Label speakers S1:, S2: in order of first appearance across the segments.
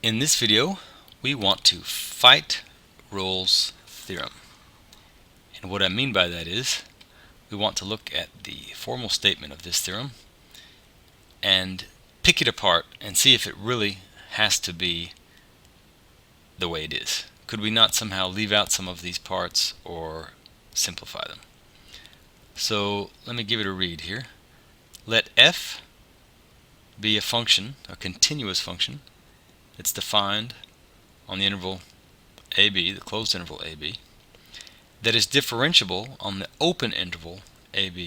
S1: In this video, we want to fight Rolle's theorem. And what I mean by that is, we want to look at the formal statement of this theorem and pick it apart and see if it really has to be the way it is. Could we not somehow leave out some of these parts or simplify them? So let me give it a read here. Let f be a function, a continuous function, that's defined on the interval ab, the closed interval ab, that is differentiable on the open interval ab,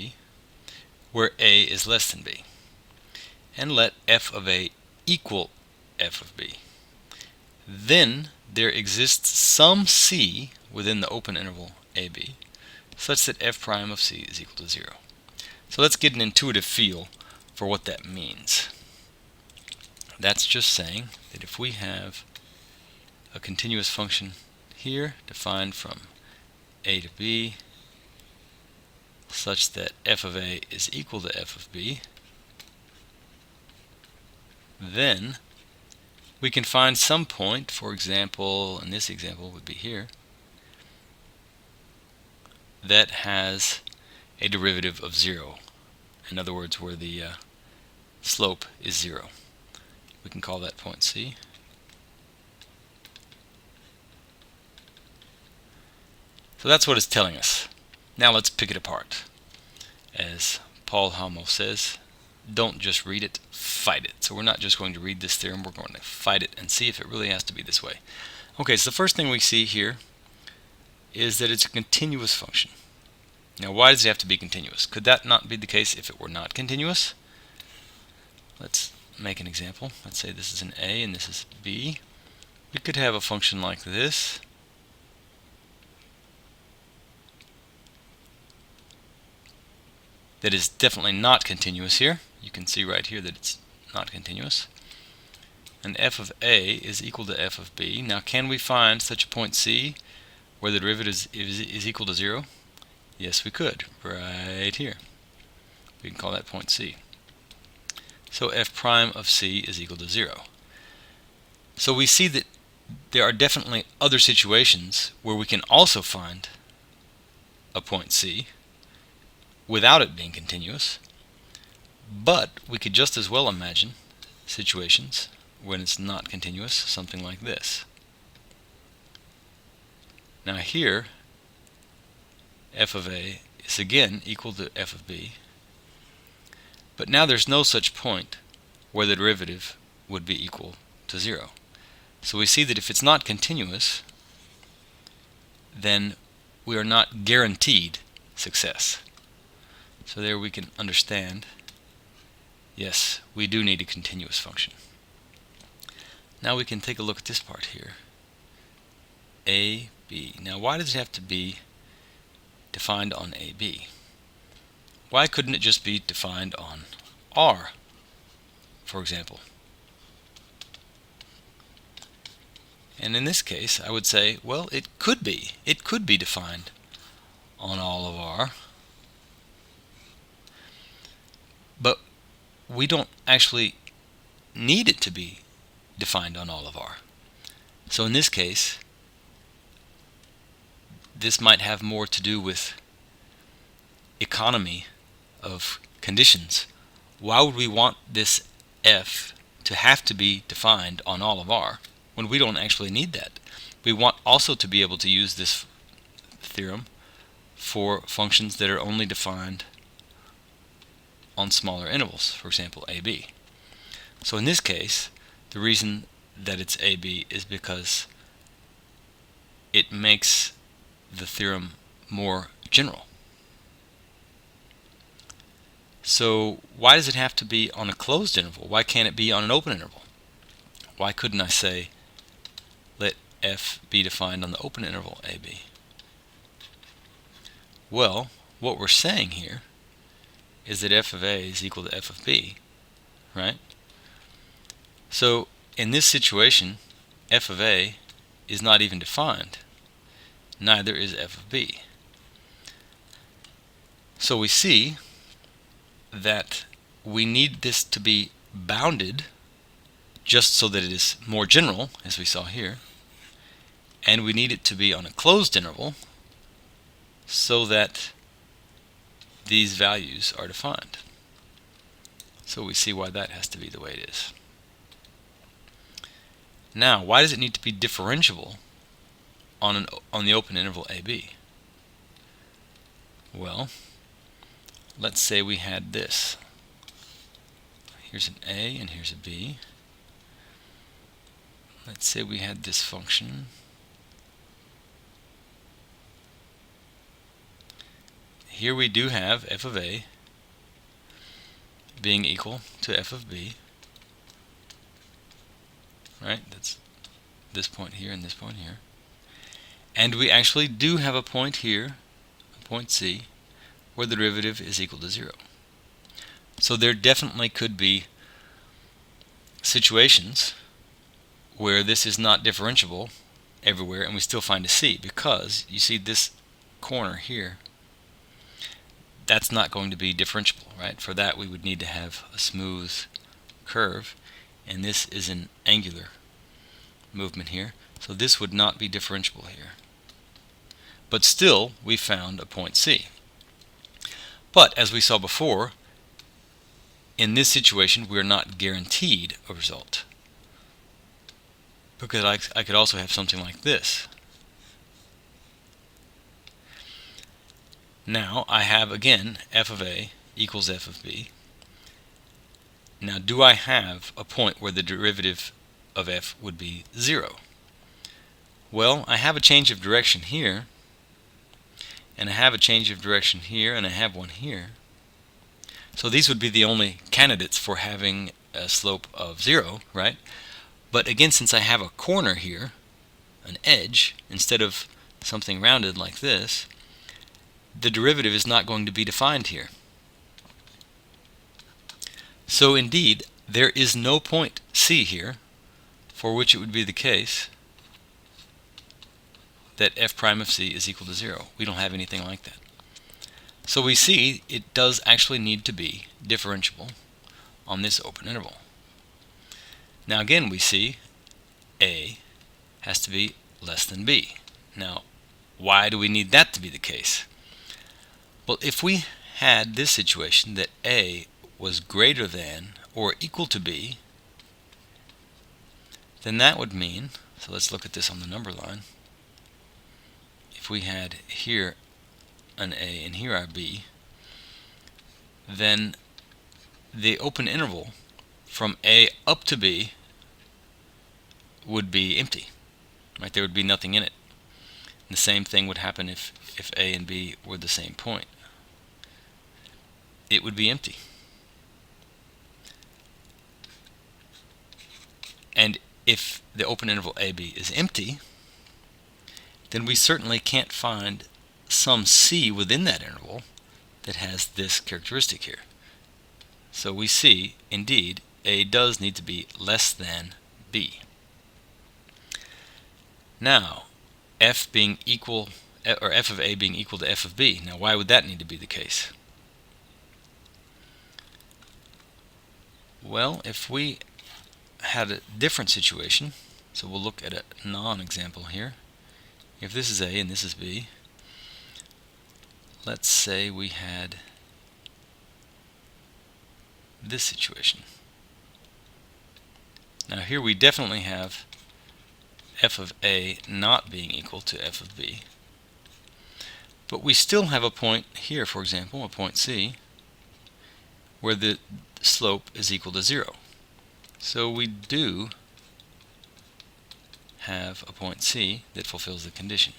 S1: where a is less than b. And let f of a equal f of b. Then there exists some c within the open interval ab, such that f prime of c is equal to 0. So let's get an intuitive feel for what that means. That's just saying that if we have a continuous function here defined from a to b such that f of a is equal to f of b, then we can find some point, for example, in this example would be here, that has a derivative of 0. In other words, where the slope is 0. We can call that point C. So that's what it's telling us. Now let's pick it apart. As Paul Halmos says, don't just read it, fight it. So we're not just going to read this theorem, we're going to fight it and see if it really has to be this way. Okay, so the first thing we see here is that it's a continuous function. Now why does it have to be continuous? Could that not be the case if it were not continuous? Let's make an example. Let's say this is an a and this is b. We could have a function like this. That is definitely not continuous here. You can see right here that it's not continuous. And f of a is equal to f of b. Now can we find such a point C where the derivative is equal to 0? Yes, we could, right here. We can call that point C. So f prime of c is equal to 0. So we see that there are definitely other situations where we can also find a point C without it being continuous, but we could just as well imagine situations when it's not continuous, something like this. Now here, f of a is again equal to f of b, but now there's no such point where the derivative would be equal to 0. So we see that if it's not continuous, then we are not guaranteed success. So there we can understand, yes, we do need a continuous function. Now we can take a look at this part here. a, b. Now why does it have to be defined on a, b? Why couldn't it just be defined on R, for example? And in this case, I would say, well, it could be. It could be defined on all of R. But we don't actually need it to be defined on all of R. So in this case, this might have more to do with economy of conditions. Why would we want this f to have to be defined on all of R when we don't actually need that? We want also to be able to use this theorem for functions that are only defined on smaller intervals, for example ab. So in this case, the reason that it's ab is because it makes the theorem more general. So why does it have to be on a closed interval? Why can't it be on an open interval? Why couldn't I say let f be defined on the open interval ab? Well, what we're saying here is that f of a is equal to f of b, right? So in this situation, f of a is not even defined. Neither is f of b. So we see that we need this to be bounded just so that it is more general, as we saw here, and we need it to be on a closed interval so that these values are defined. So we see why that has to be the way it is. Now, why does it need to be differentiable on the open interval AB? Well, let's say we had this. Here's an A and here's a B. Let's say we had this function. Here we do have f of A being equal to f of B. Right? That's this point here and this point here. And we actually do have a point here, a point C, where the derivative is equal to 0. So there definitely could be situations where this is not differentiable everywhere and we still find a C, because you see this corner here, that's not going to be differentiable, right? For that we would need to have a smooth curve, and this is an angular movement here, so this would not be differentiable here. But still, we found a point C. But as we saw before, in this situation we are not guaranteed a result, because I could also have something like this. Now I have again f of A equals f of B. Now do I have a point where the derivative of f would be 0? Well, I have a change of direction here, and I have a change of direction here, and I have one here. So these would be the only candidates for having a slope of 0, right? But again, since I have a corner here, an edge, instead of something rounded like this, the derivative is not going to be defined here. So indeed, there is no point C here for which it would be the case that f prime of C is equal to 0. We don't have anything like that. So we see it does actually need to be differentiable on this open interval. Now again, we see A has to be less than B. Now, why do we need that to be the case? Well, if we had this situation that A was greater than or equal to B, then that would mean, so let's look at this on the number line. If we had here an A and here our B, then the open interval from A up to B would be empty. Right? There would be nothing in it. And the same thing would happen if A and B were the same point. It would be empty. And if the open interval AB is empty, then we certainly can't find some C within that interval that has this characteristic here. So we see, indeed, A does need to be less than B. Now, f being equal, or f of A being equal to f of B. Now, why would that need to be the case? Well, if we had a different situation, so we'll look at a non-example here. If this is A and this is B, let's say we had this situation. Now here we definitely have f of A not being equal to f of B, but we still have a point here, for example, a point C, where the slope is equal to 0. So we do have a point C that fulfills the condition.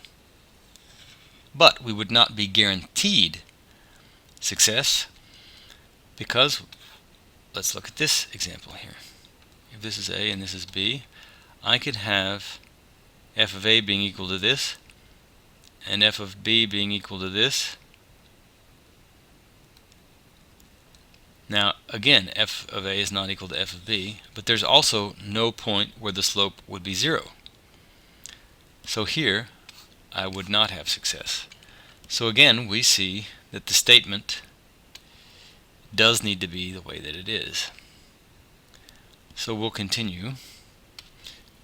S1: But we would not be guaranteed success, because let's look at this example here. If this is A and this is B, I could have f of A being equal to this and f of B being equal to this. Now again, f of A is not equal to f of B, but there's also no point where the slope would be 0. So here I would not have success. So again, we see that the statement does need to be the way that it is. So we'll continue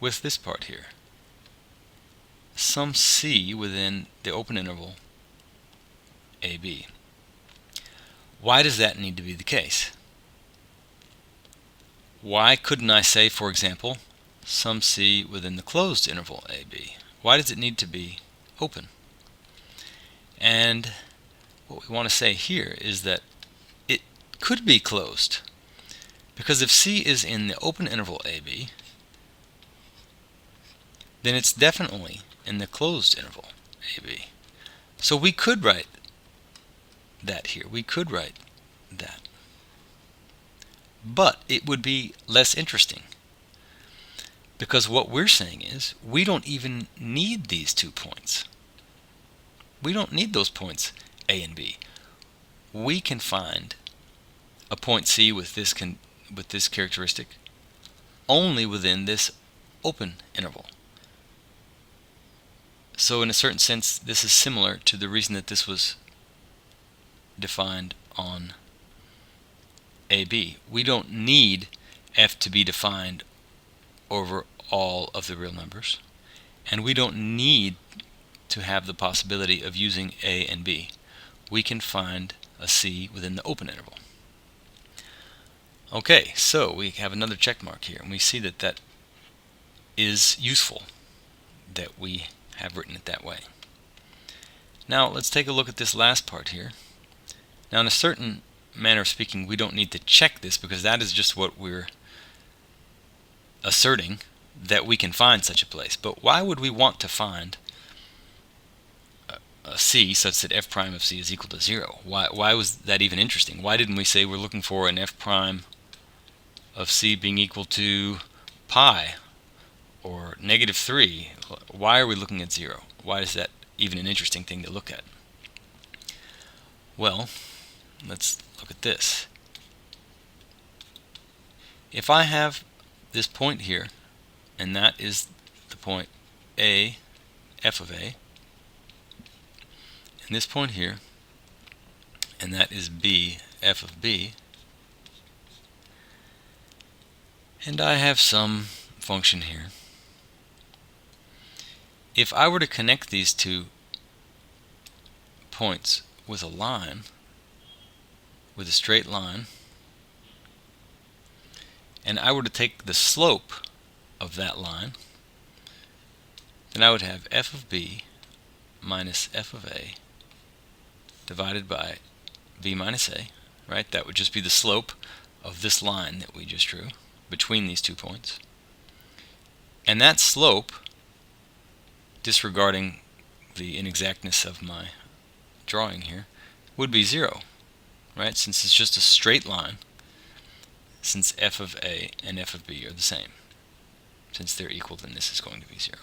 S1: with this part here. Some C within the open interval AB. Why does that need to be the case? Why couldn't I say, for example, some C within the closed interval AB? Why does it need to be open? And what we want to say here is that it could be closed, because if C is in the open interval AB, then it's definitely in the closed interval AB. So we could write that here. We could write that. But it would be less interesting, because what we're saying is we don't even need these 2 points. We don't need those points A and B. We can find a point C with this characteristic only within this open interval. So in a certain sense, this is similar to the reason that this was defined on AB. We don't need f to be defined over all of the real numbers, and we don't need to have the possibility of using A and B. We can find a C within the open interval. Okay, so we have another check mark here, and we see that that is useful, that we have written it that way. Now let's take a look at this last part here. Now, in a certain manner of speaking, we don't need to check this, because that is just what we're asserting, that we can find such a place. But why would we want to find a C such that f prime of C is equal to 0? Why was that even interesting? Why didn't we say we're looking for an f prime of C being equal to pi or -3? Why are we looking at 0? Why is that even an interesting thing to look at? Well, let's look at this. If I have this point here, and that is the point A, f of A, and this point here, and that is B, f of B, and I have some function here. If I were to connect these 2 points with a line, with a straight line, and I were to take the slope of that line, then I would have f of B minus f of A divided by B minus A, right? That would just be the slope of this line that we just drew between these 2 points. And that slope, disregarding the inexactness of my drawing here, would be 0, right? Since it's just a straight line, since f of A and f of B are the same. Since they're equal, then this is going to be 0.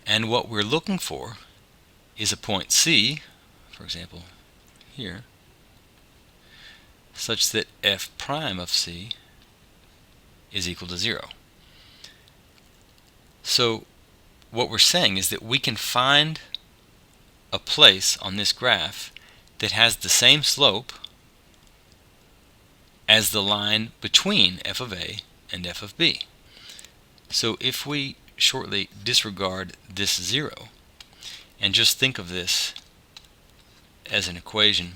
S1: And what we're looking for is a point C, for example, here, such that f prime of C is equal to 0. So what we're saying is that we can find a place on this graph that has the same slope as the line between f of A and f of B. So if we shortly disregard this 0 and just think of this as an equation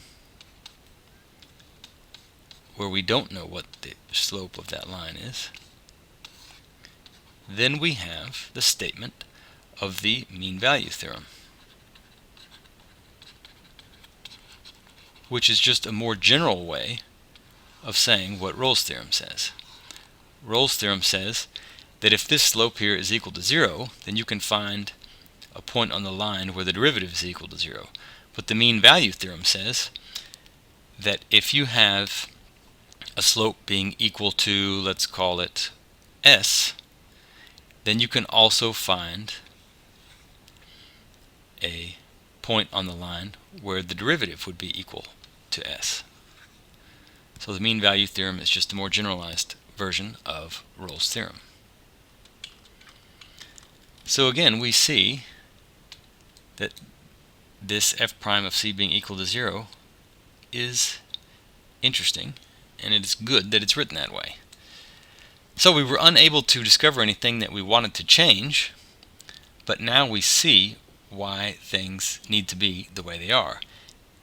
S1: where we don't know what the slope of that line is, then we have the statement of the mean value theorem, which is just a more general way of saying what Rolle's theorem says. Rolle's theorem says that if this slope here is equal to 0, then you can find a point on the line where the derivative is equal to 0. But the mean value theorem says that if you have a slope being equal to, let's call it s, then you can also find a point on the line where the derivative would be equal to s. So the mean value theorem is just a more generalized version of Rolle's theorem. So again, we see that this f prime of C being equal to 0 is interesting, and it's good that it's written that way. So we were unable to discover anything that we wanted to change, but now we see why things need to be the way they are.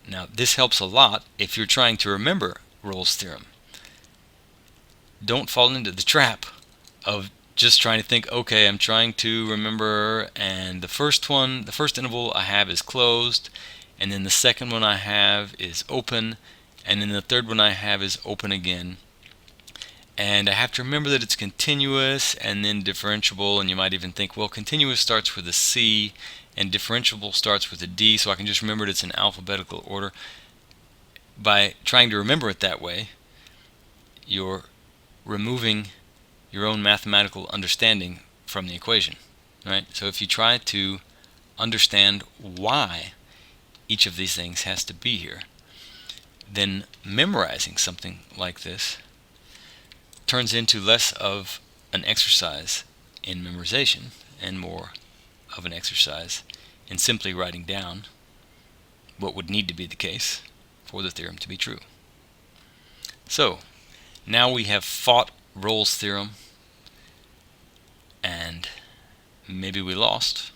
S1: Now this helps a lot if you're trying to remember Rolle's theorem. Don't fall into the trap of just trying to think, okay, I'm trying to remember, and the first interval I have is closed, and then the second one I have is open, and then the third one I have is open again. And I have to remember that it's continuous and then differentiable, and you might even think, well, continuous starts with a C and differentiable starts with a D, so I can just remember that it's in alphabetical order. By trying to remember it that way, you're removing your own mathematical understanding from the equation, right? So if you try to understand why each of these things has to be here, then memorizing something like this turns into less of an exercise in memorization and more of an exercise in simply writing down what would need to be the case for the theorem to be true. So now we have fought Rolle's theorem, and maybe we lost,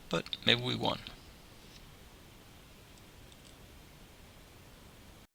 S1: but maybe we won.